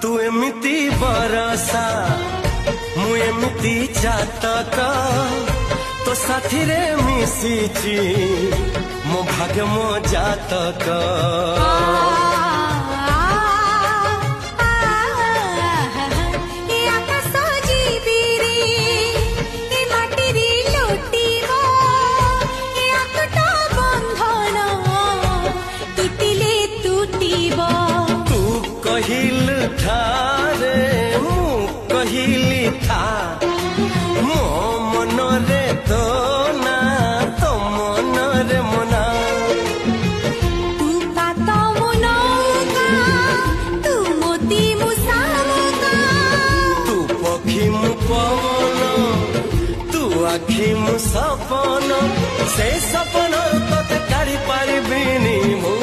तू एमिति बरसा मु एमिति चातक तो साथी रे मिशिची मो भाग्य मो जातक कहिल था रे मु कहिली था मो मन रे तो ना तो मन रे मना तू का तो मुनौका तू मोती मुसामुका तू पक्षी मु पवन तू आखि मु सपन से सपन तोते काढ़ी पारिबिनी मु